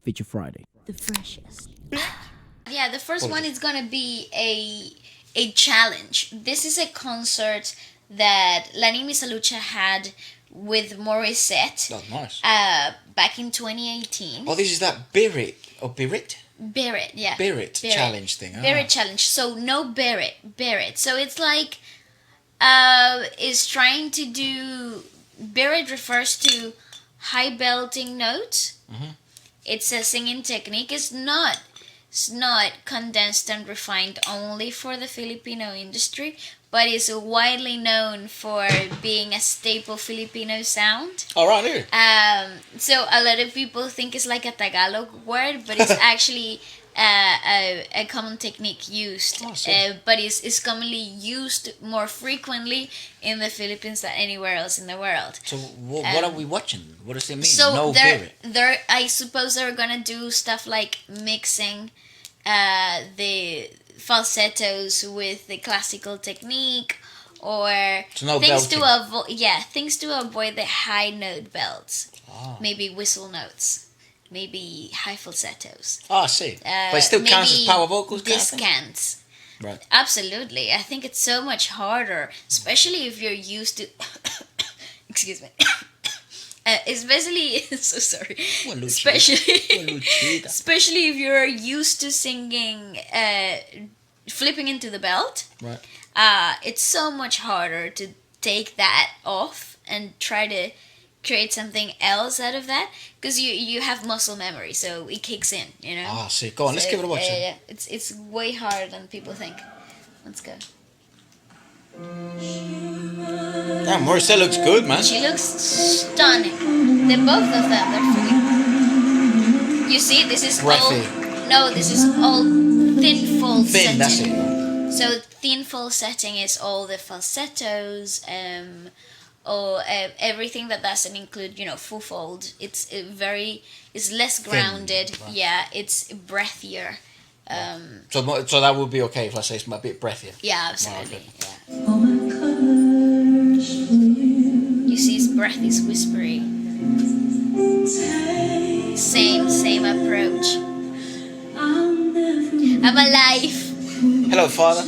Feature Friday. The freshest. Yeah, the first one is gonna be a challenge. This is a concert that LANI MISALUCHA had with Morissette. Oh, nice. Back in 2018. Oh, this is that birit or birit? Birit, yeah. Birit challenge thing. Birit challenge. So no-birit. So it's like is trying to do. Birit refers to high belting notes. Mhm. It's a singing technique. It's not condensed and refined only for the Filipino industry, but is widely known for being a staple Filipino sound. Oh, right here. So a lot of people think it's like a Tagalog word, but it's actually a common technique used. Awesome. But is commonly used more frequently in the Philippines than anywhere else in the world. So what are we watching? What does it mean? So no birit. I suppose they're gonna do stuff like mixing the falsettos with the classical technique, or So no things belting. to avoid. Yeah, things to avoid the high note belts. Ah. Maybe whistle notes. Maybe high falsettos. Oh, I see. But it still counts as maybe power vocals, kind of thing? Discants. Right. Absolutely. I think it's so much harder, especially if you're used to. Excuse me. Especially, so sorry. Well, Lucia. Lucita. Especially if you're used to singing, flipping into the belt. Right. It's so much harder to take that off and try to create something else out of that, because you have muscle memory, so it kicks in, you know. Ah, see. Go on, let's So, give it a watch. Yeah, it's way harder than people think. Let's go. Damn, Morissette looks good, man. She looks stunning. They both of them. They're pretty. You see, this is Breathy. all. No, this is all thin full Thin, setting. that's it. So thin full setting is all the falsettos, or everything that doesn't include, full fold. It's it's less grounded. right. Yeah, it's breathier. So that would be okay if I say it's a bit breathier. Yeah, absolutely. okay. Yeah. You see, his breath is whispery. Same approach. I'm alive. Hello, Father.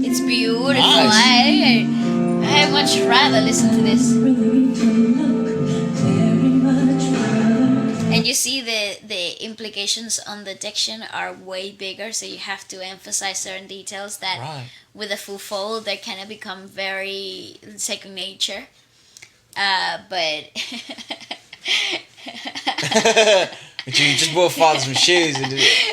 It's beautiful. Nice. I much rather listen to this. And you see the implications on the diction are way bigger, so you have to emphasize certain details that Right. with a full fold they kind of become very second nature. But But you just bought Father some shoes.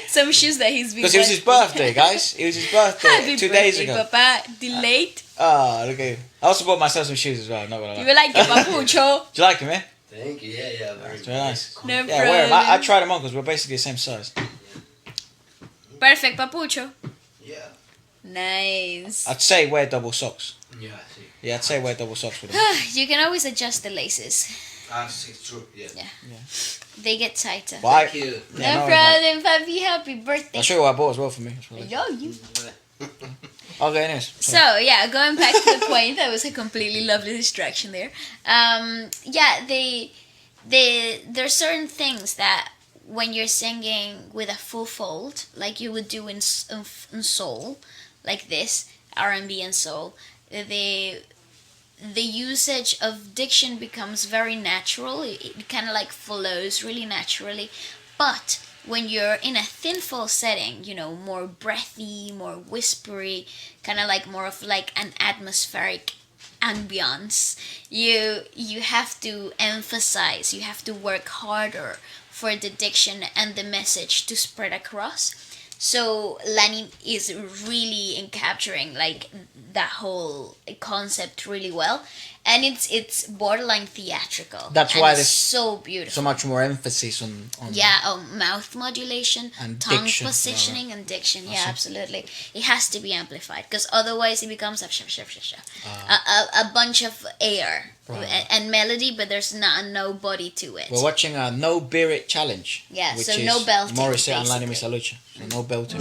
some shoes that he's been Because it was his birthday, guys. It was his birthday Happy 2 days birthday, ago. Papa. Delayed. Oh, look at you. I also bought myself some shoes as well. Not gonna lie. You like it, Papucho? Do you like them, eh? Thank you. Yeah, very It's very nice. No Yeah, problem. wear them. I tried them on because we're basically the same size. Perfect, Papucho. Yeah. Nice. I'd say wear double socks. Yeah, I see. Yeah, I'd say wear double socks with them. You can always adjust the laces. It's true. Yeah. They get tighter. Why? Thank you. Yeah, No no, problem, Papi. Happy birthday. I'll show you what I bought as well for me. That's what I- Yo, you. Okay, anyways. So yeah, going back to the point, that was a completely lovely distraction there. Yeah, there's certain things that when you're singing with a full fold, like you would do in soul, like this R&B and soul, the usage of diction becomes very natural. It kind of like flows really naturally, but when you're in a thin full setting, more breathy, more whispery, kind of like more of like an atmospheric ambiance, you have to emphasize, you have to work harder for the diction and the message to spread across. So LANI is really in capturing like that whole concept really well, and it's borderline theatrical. That's and why it's there's so beautiful. so much more emphasis on Mouth modulation, And tongue diction, positioning, and diction. Yeah, see. absolutely. It has to be amplified, because otherwise it becomes a bunch of air Right. and melody, but there's no body to it. We're watching a no-birit challenge. Yeah, which so is no belting, Morissette and LANI basically. MISALUCHA. So no belting.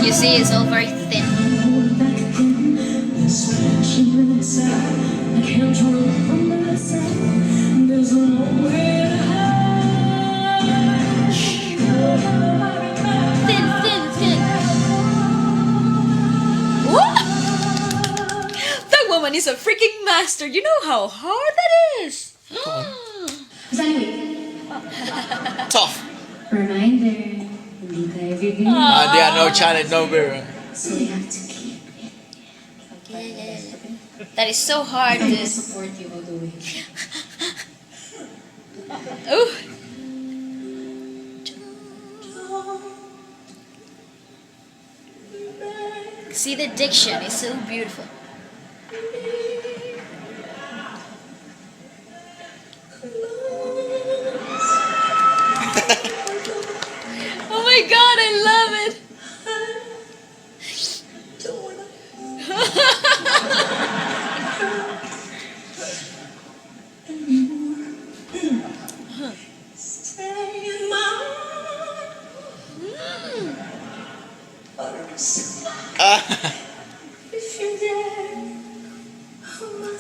You see, it's all very thin is a freaking master. You know how hard that is. Tough. Reminder, hindi tayo bibili. There are no challenge, no beer. So we have to keep it. That is so hard. I will support you all the way. Ooh. See, the diction is so beautiful. Oh my god, I love it.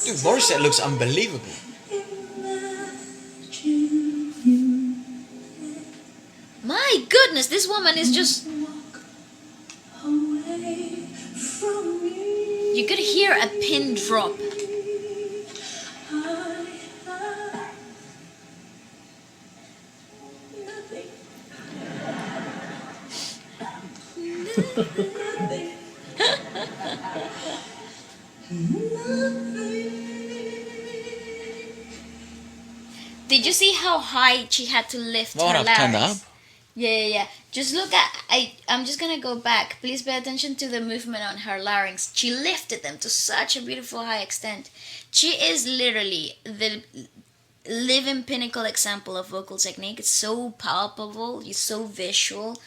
Dude, Morissette looks unbelievable. My goodness, this woman is just... You could hear a pin drop. Did you see how high she had to lift What her I've turned larynx? up. Yeah. Just look at... I'm just gonna go back. Please pay attention to the movement on her larynx. She lifted them to such a beautiful high extent. She is literally the living pinnacle example of vocal technique. It's so palpable. It's so visual.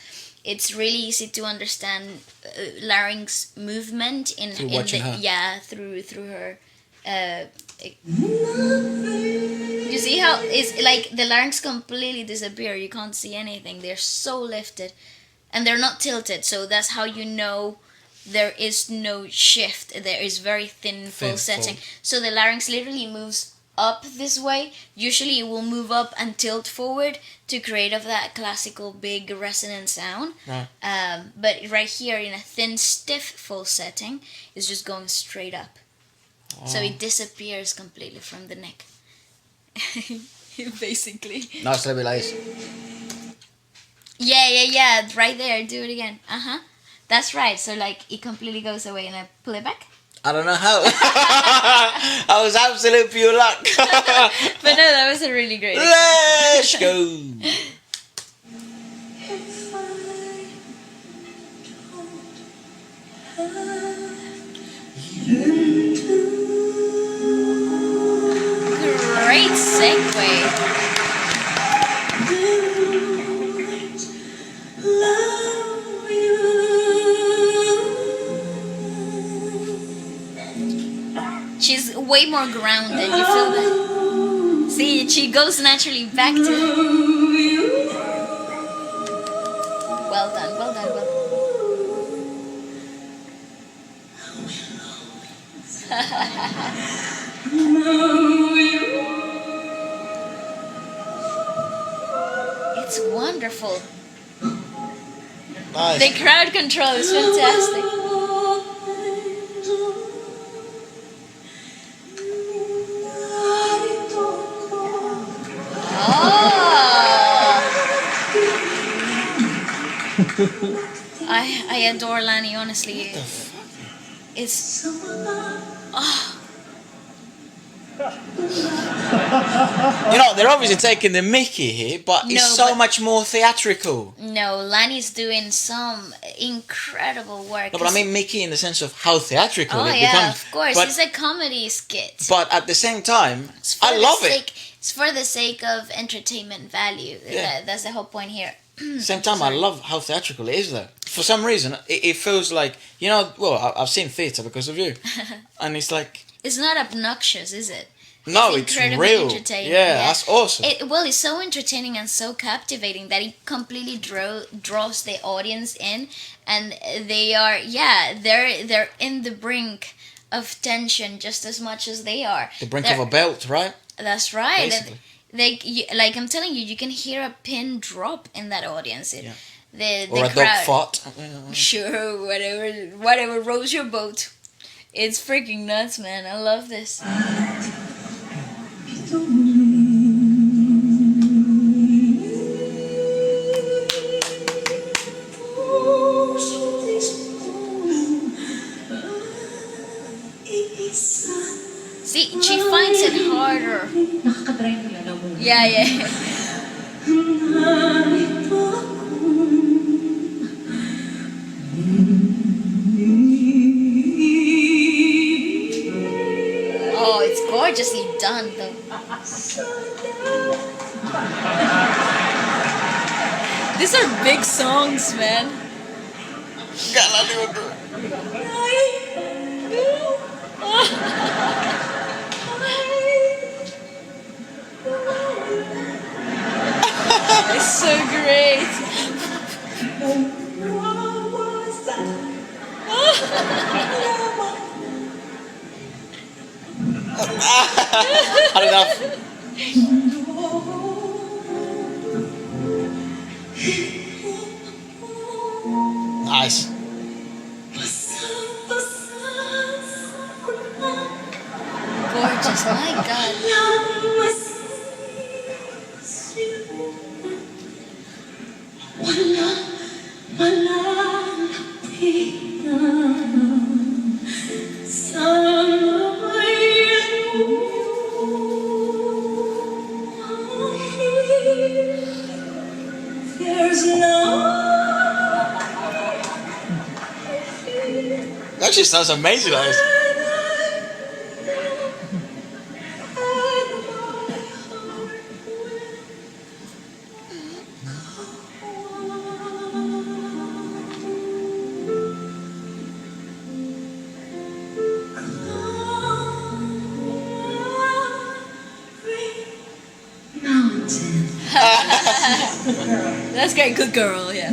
It's really easy to understand larynx movement in watching her. through her. You see how it's like the larynx completely disappear. You can't see anything. They're so lifted, and they're not tilted. So that's how you know there is no shift. There is very thin setting. So the larynx literally moves up this way. Usually it will move up and tilt forward to create of that classical big resonant sound. Right. But right here in a thin stiff full setting is just going straight up. So it disappears completely from the neck. Basically. No, it's a little bit like this. Yeah. Right there. Do it again. That's right. So like it completely goes away and I pull it back. I don't know how. I was absolute pure luck. But no, that was a really great Let's go. Great segue. She's way more grounded, you feel that? See, she goes naturally back to... Well done. It's wonderful. Nice. The crowd control is fantastic. I adore LANI, honestly. It's... You know, they're obviously taking the mickey here, but it's so much more theatrical. No, LANI's doing some incredible work. No, but I mean mickey in the sense of how theatrical it yeah, becomes. of course. But, It's a comedy skit. but at the same time, I love it. It's for the sake of entertainment value. Yeah. That's the whole point here. At the same time, I love how theatrical it is, though. For some reason, it feels like, you know, well, I've seen theatre because of you. And it's like... It's not obnoxious, is it? No, it's incredibly real. entertaining, Yeah, that's awesome. It's so entertaining and so captivating that it completely draws the audience in, and they're in the brink of tension just as much as they are. The brink of a belt, right? That's right. Basically. Like I'm telling you, you can hear a pin drop in that audience. The Or a crowd, dog fart. Sure, whatever rolls your boat. It's freaking nuts, man. I love this. See, she finds it harder. Nakakadry mo yun ako. Yeah, yeah. Oh, it's gorgeously done, though. These are big songs, man. It's so great. Had enough. Nice. Gorgeous, my God. That actually sounds amazing, guys. That's great. Good girl, yeah.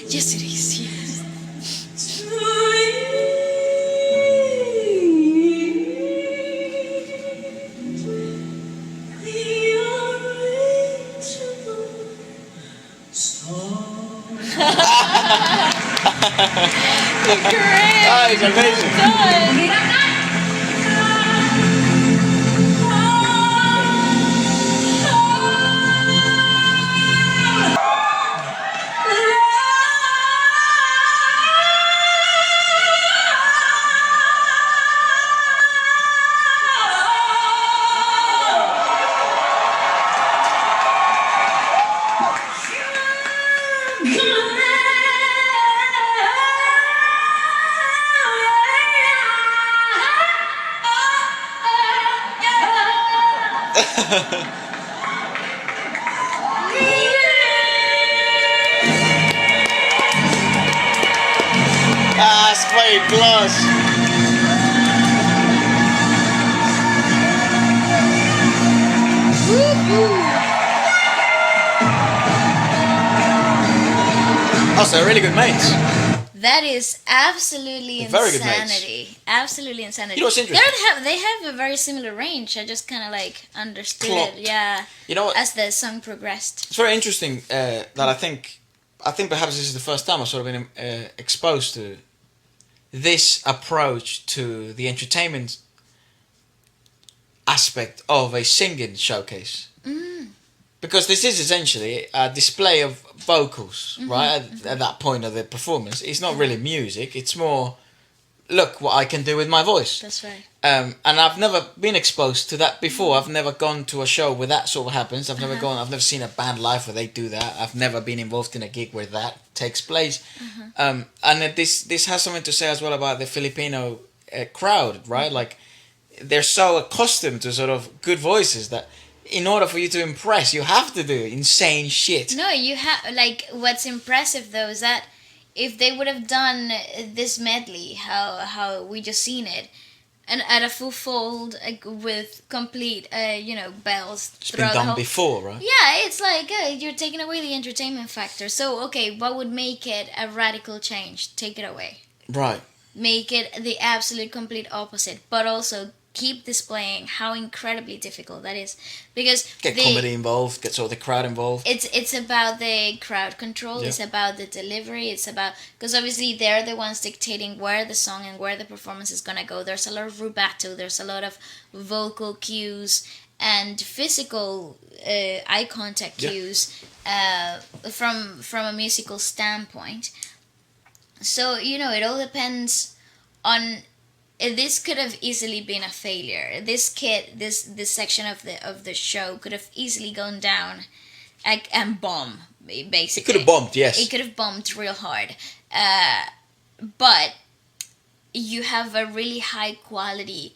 Yes, it is, yes. Great. That is amazing. Done. Ah, it's very close. Also, really good mates. That is absolutely Very good mates. insanity. Absolutely insanity. You know what's interesting? They have a very similar range. I just kind of like understood Clocked. it, yeah, You know what? as the song progressed. It's very interesting that I think perhaps this is the first time I've sort of been exposed to this approach to the entertainment aspect of a singing showcase. Because this is essentially a display of vocals, right? At that point of the performance. It's not really music, it's more, look what I can do with my voice. That's right. And I've never been exposed to that before. I've never gone to a show where that sort of happens. I've never seen a band live where they do that. I've never been involved in a gig where that takes place. And this has something to say as well about the Filipino crowd, right? Like, they're so accustomed to sort of good voices that in order for you to impress, you have to do insane shit. No, you have, like, what's impressive though is that if they would have done this medley, how we just seen it, and at a full fold with complete, bells. It's been done before, right? Yeah, it's like you're taking away the entertainment factor. So, okay, what would make it a radical change? Take it away. Right. Make it the absolute complete opposite, but also keep displaying how incredibly difficult that is, because Get comedy involved, get sort of the crowd involved. it's about the crowd control. Yeah. It's about the delivery. It's about, because obviously they're the ones dictating where the song and where the performance is gonna go. There's a lot of rubato. There's a lot of vocal cues and physical eye contact cues from a musical standpoint. So it all depends on. This could have easily been a failure. This section of the show could have easily gone down and bomb, basically. It could have bombed, yes. It could have bombed real hard. But you have a really high quality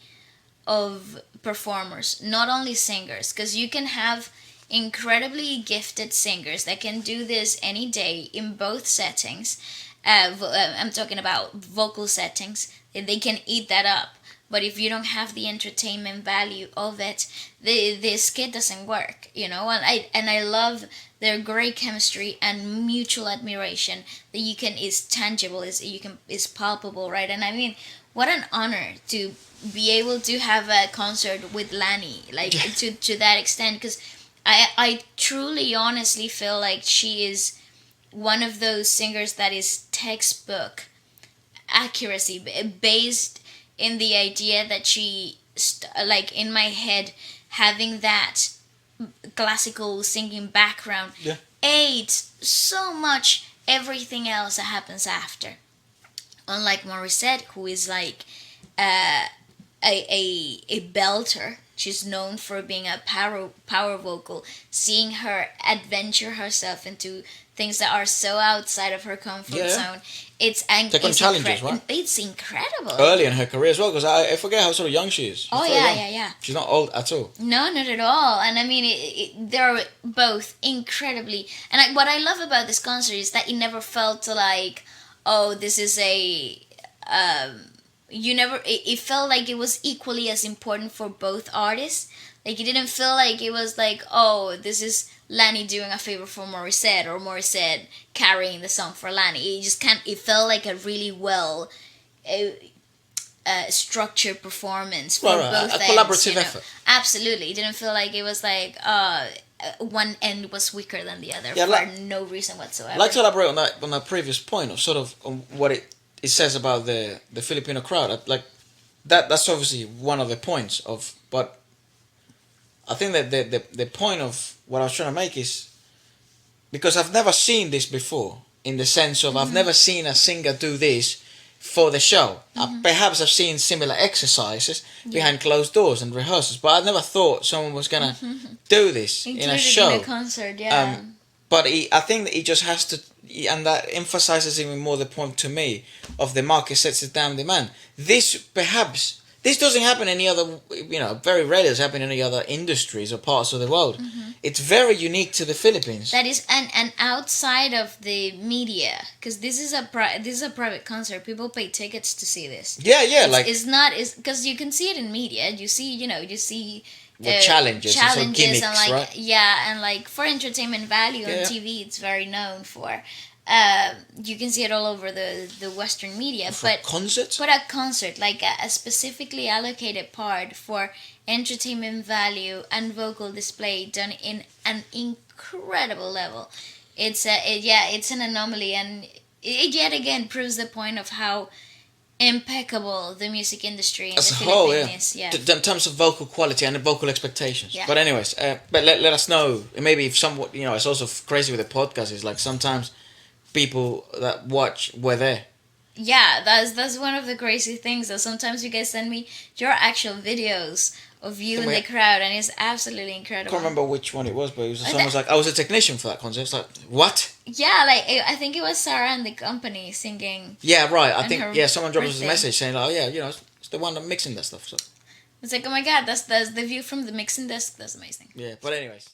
of performers, not only singers, because you can have incredibly gifted singers that can do this any day in both settings. I'm talking about vocal settings. They can eat that up. But if you don't have the entertainment value of it, the skit doesn't work, And I love their great chemistry and mutual admiration that is tangible, is palpable, right? And I mean, what an honor to be able to have a concert with LANI, to that extent, because I truly, honestly feel like she is one of those singers that is textbook accuracy, based in the idea that she, in my head, having that classical singing background aids so much everything else that happens after. Unlike Morissette, who is like a belter. She's known for being a power vocal. Seeing her adventure herself into things that are so outside of her comfort zone, it's challenges, right? It's incredible. Early in her career as well, because I forget how sort of young she is. Oh yeah. She's not old at all. No, not at all. And I mean, they're both incredibly. And what I love about this concert is that it never felt like, oh, this is a. It felt like it was equally as important for both artists. Like, it didn't feel like it was like, oh, this is LANI doing a favor for Morissette, or Morissette carrying the song for LANI. It felt like a really well structured performance for both ends. A collaborative effort. Absolutely. It didn't feel like it was like one end was weaker than the other for no reason whatsoever. I'd like to elaborate on that previous point of sort of on what it says about the Filipino crowd. Like that's obviously one of the points of, but I think that the point of what I was trying to make is, because I've never seen this before, in the sense of I've never seen a singer do this for the show. Perhaps I've seen similar exercises behind closed doors and rehearsals, but I never thought someone was gonna do this in a show. In a concert, yeah. But I think that he just has to, and that emphasizes even more the point to me of the market sets it down demand. This doesn't happen in any other, very rarely does happen in any other industries or parts of the world. It's very unique to the Philippines. That is, and outside of the media, because this is a private concert. People pay tickets to see this. Yeah, it's not because you can see it in media. You see the challenges and gimmicks, and right? Yeah, and like for entertainment value on TV, it's very known for. You can see it all over the Western media, but a concert, like a specifically allocated part for entertainment value and vocal display done in an incredible level. It's an anomaly, and it yet again proves the point of how impeccable the music industry in the Philippines is. Yeah. In terms of vocal quality and the vocal expectations. Yeah. But anyways, but let us know. Maybe if somewhat, it's also crazy with the podcast. Is like sometimes people that watch were there. Yeah, that's one of the crazy things. That sometimes you guys send me your actual videos of you in the crowd, and it's absolutely incredible. I can't remember which one it was, but someone was like, I was a technician for that concert. It's like, what? Yeah, I think it was Sarah and the company singing. Yeah, right. I think someone dropped us a message saying, oh yeah, it's the one that mixing that stuff. So it's like, oh my god, that's the view from the mixing desk. That's amazing. Yeah, but anyways.